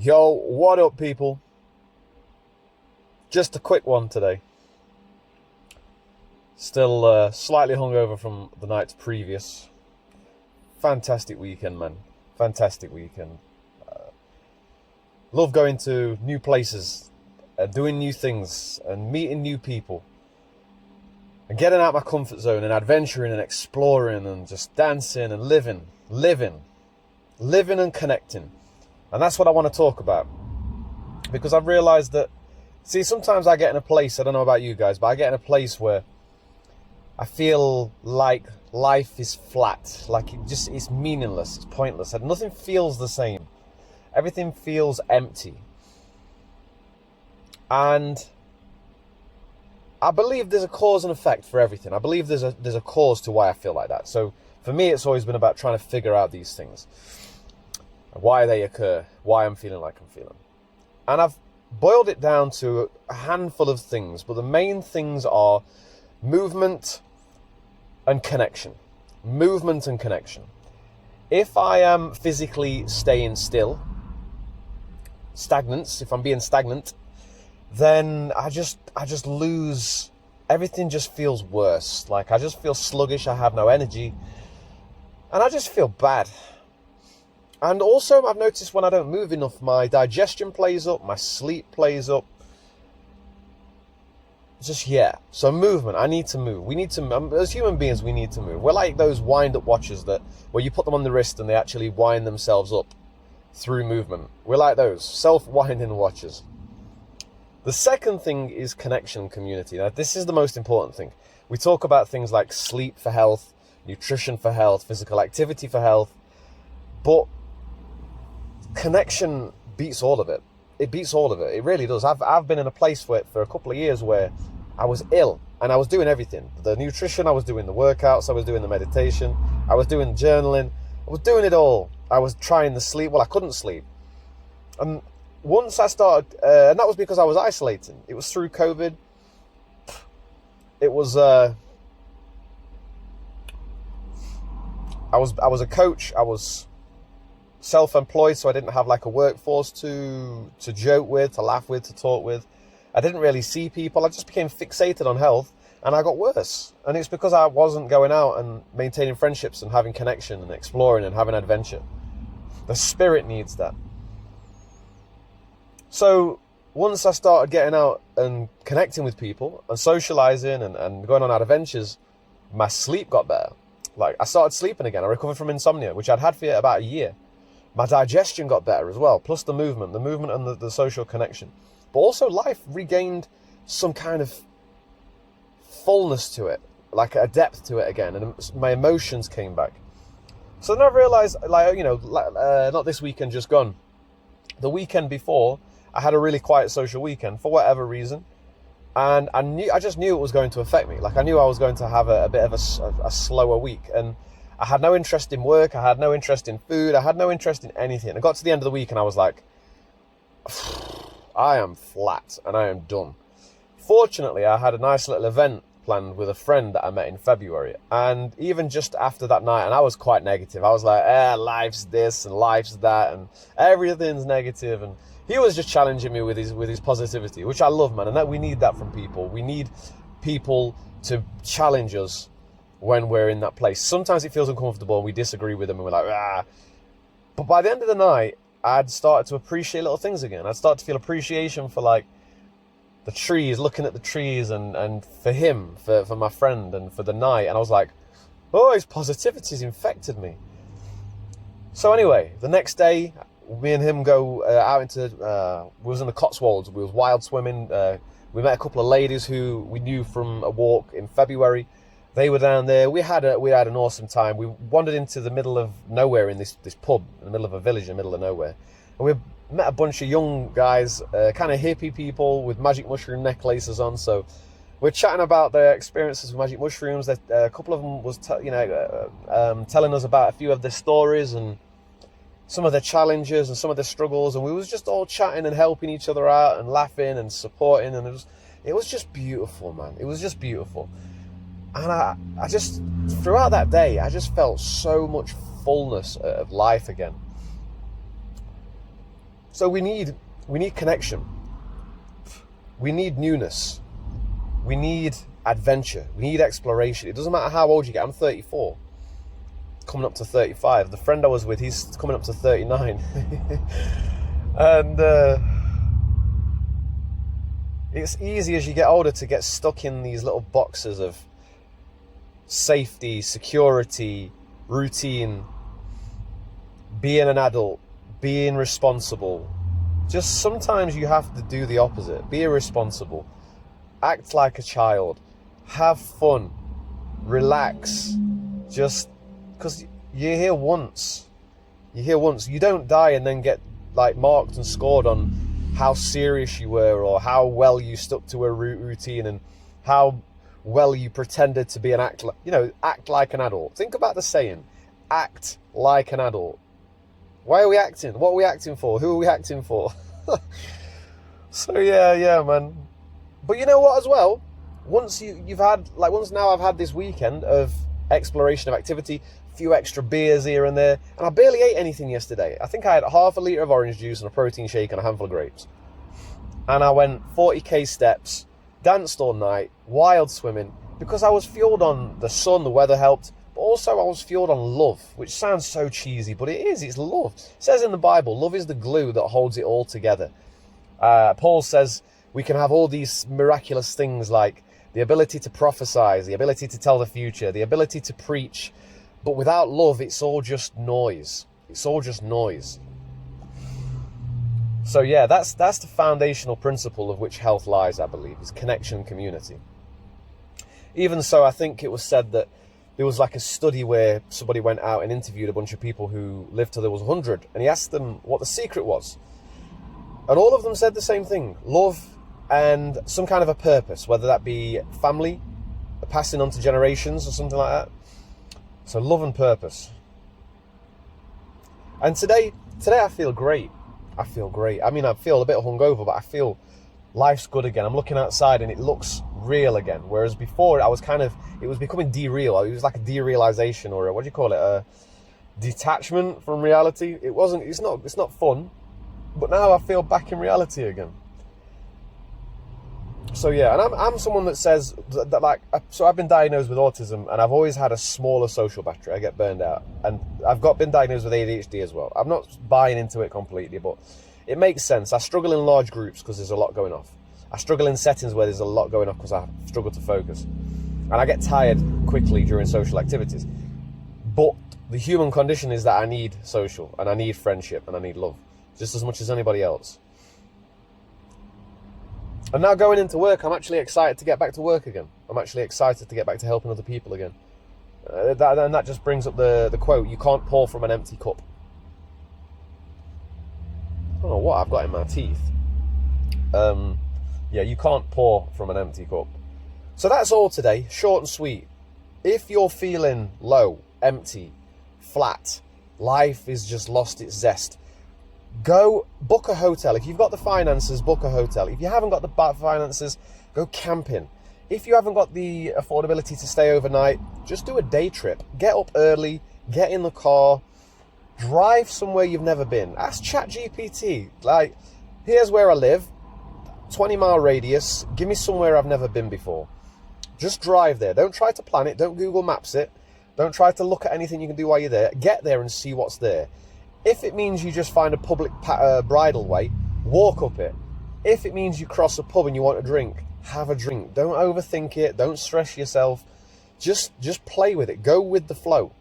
Yo, what up, people? Just a quick one today. Still slightly hungover from the nights previous. Fantastic weekend, man. Fantastic weekend. Love going to new places, doing new things, and meeting new people. And getting out of my comfort zone and adventuring and exploring and just dancing and living and connecting. And that's what I want to talk about. Because I've realized that, see, sometimes I get in a place, I don't know about you guys, but I get in a place where I feel like life is flat, like it's meaningless, it's pointless, and nothing feels the same. Everything feels empty. And I believe there's a cause and effect for everything. I believe there's a cause to why I feel like that. So for me, it's always been about trying to figure out these things. Why they occur, why I'm feeling like I'm feeling. And I've boiled it down to a handful of things, but the main things are movement and connection. Movement and connection. If I am physically staying still, if I'm being stagnant, then I just lose, everything just feels worse. Like I just feel sluggish, I have no energy, and I just feel bad. And also I've noticed when I don't move enough, my digestion plays up, my sleep plays up. So movement, I need to move. We need to, as human beings, we need to move. We're like those wind-up watches where you put them on the wrist and they actually wind themselves up through movement. We're like those self-winding watches. The second thing is connection, community. Now, this is the most important thing. We talk about things like sleep for health, nutrition for health, physical activity for health, but connection beats all of it. It beats all of it. It really does. I've been in a place for a couple of years where I was ill and I was doing everything. The nutrition, I was doing the workouts, I was doing the meditation, I was doing journaling, I was doing it all. I was trying to sleep. Well, I couldn't sleep. And once I started, and that was because I was isolating. It was through COVID. It was, I was a coach. I was self-employed, so I didn't have like a workforce to joke with, to laugh with, to talk with. I didn't really see people. I just became fixated on health, and I got worse. And it's because I wasn't going out and maintaining friendships and having connection and exploring and having adventure. The spirit needs that. So once I started getting out and connecting with people and socializing and going on adventures, my sleep got better. Like I started sleeping again. I recovered from insomnia, which I'd had for about a year. My digestion got better as well, plus the movement and the social connection. But also life regained some kind of fullness to it, like a depth to it again, and my emotions came back. So then I realized, not this weekend just gone. The weekend before, I had a really quiet social weekend for whatever reason. And I just knew it was going to affect me. Like I knew I was going to have a bit of a slower week. And I had no interest in work. I had no interest in food. I had no interest in anything. I got to the end of the week and I was like, I am flat and I am done. Fortunately, I had a nice little event planned with a friend that I met in February. And even just after that night, and I was quite negative. I was like, life's this and life's that and everything's negative. And he was just challenging me with his positivity, which I love, man. And that we need that from people. We need people to challenge us when we're in that place. Sometimes it feels uncomfortable and we disagree with them and we're like, ah. But by the end of the night, I'd started to appreciate little things again. I'd start to feel appreciation for like the trees, looking at the trees and for him, for my friend and for the night. And I was like, oh, his positivity's infected me. So anyway, the next day, me and him go out into, we was in the Cotswolds, we was wild swimming. We met a couple of ladies who we knew from a walk in February. They were down there. We had an awesome time. We wandered into the middle of nowhere in this pub, in the middle of a village, in the middle of nowhere. And we met a bunch of young guys, kind of hippie people with magic mushroom necklaces on. So we're chatting about their experiences with magic mushrooms. A couple of them was, telling us about a few of their stories and some of their challenges and some of their struggles. And we was just all chatting and helping each other out and laughing and supporting. And it was just beautiful, man. It was just beautiful. And I just, throughout that day, I just felt so much fullness of life again. So we need connection. We need newness. We need adventure. We need exploration. It doesn't matter how old you get. I'm 34, coming up to 35. The friend I was with, he's coming up to 39. And it's easy as you get older to get stuck in these little boxes of safety, security, routine, being an adult, being responsible. Just sometimes you have to do the opposite. Be irresponsible. Act like a child. Have fun. Relax. Just because you're here once. You're here once. You don't die and then get like marked and scored on how serious you were or how well you stuck to a routine and how well you pretended to be an act like an adult. Think about the saying, act like an adult. Why are we acting? What are we acting for? Who are we acting for? So yeah, man. But you know what as well? Once now I've had this weekend of exploration of activity, a few extra beers here and there, and I barely ate anything yesterday. I think I had half a litre of orange juice and a protein shake and a handful of grapes. And I went 40k steps, danced all night, wild swimming, because I was fueled on the sun, the weather helped, but also I was fueled on love, which sounds so cheesy, but it is, it's love. It says in the Bible, love is the glue that holds it all together. Paul says we can have all these miraculous things like the ability to prophesy, the ability to tell the future, the ability to preach, but without love, it's all just noise. It's all just noise. So yeah, that's the foundational principle of which health lies, I believe, is connection, community. Even so, I think it was said that there was like a study where somebody went out and interviewed a bunch of people who lived till there was 100, and he asked them what the secret was. And all of them said the same thing: love and some kind of a purpose, whether that be family, passing on to generations or something like that. So love and purpose. And today I feel great. I feel great. I mean, I feel a bit hungover, but I feel life's good again. I'm looking outside and it looks real again. Whereas before, it was becoming dereal. It was like a derealization, or what do you call it? A detachment from reality. It's not fun. But now I feel back in reality again. So yeah, and I'm someone that says that so I've been diagnosed with autism, and I've always had a smaller social battery. I get burned out, and I've been diagnosed with ADHD as well. I'm not buying into it completely, but it makes sense. I struggle in large groups because there's a lot going off. I struggle in settings where there's a lot going off because I struggle to focus, and I get tired quickly during social activities. But the human condition is that I need social, and I need friendship, and I need love, just as much as anybody else. And now going into work, I'm actually excited to get back to work again. I'm actually excited to get back to helping other people again. That just brings up the quote, you can't pour from an empty cup. I don't know what I've got in my teeth. Yeah, you can't pour from an empty cup. So that's all today, short and sweet. If you're feeling low, empty, flat, life has just lost its zest, go book a hotel. If you've got the finances, book a hotel. If you haven't got the finances, go camping. If you haven't got the affordability to stay overnight, just do a day trip. Get up early, get in the car, drive somewhere you've never been. Ask ChatGPT, like, here's where I live, 20-mile radius, give me somewhere I've never been before. Just drive there. Don't try to plan it. Don't Google Maps it. Don't try to look at anything you can do while you're there. Get there and see what's there. If it means you just find a public bridleway, walk up it. If it means you cross a pub and you want a drink, have a drink. Don't overthink it. Don't stress yourself. Just play with it. Go with the flow.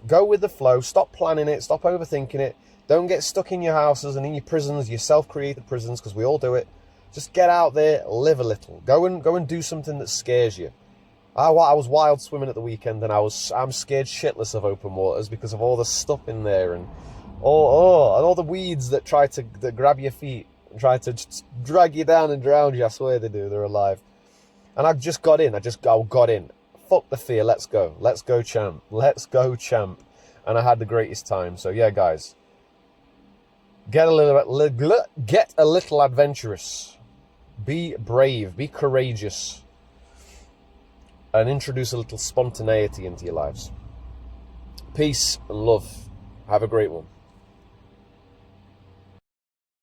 Go with the flow. Stop planning it. Stop overthinking it. Don't get stuck in your houses and in your prisons, your self-created prisons, because we all do it. Just get out there, live a little. Go and do something that scares you. I was wild swimming at the weekend, and I'm scared shitless of open waters because of all the stuff in there and all the weeds that that grab your feet and try to drag you down and drown you. I swear they do. They're alive. And I just got in. I got in. Fuck the fear. Let's go. Let's go, champ. Let's go, champ. And I had the greatest time. So yeah, guys, get a little adventurous. Be brave. Be courageous. And introduce a little spontaneity into your lives. Peace and love. Have a great one.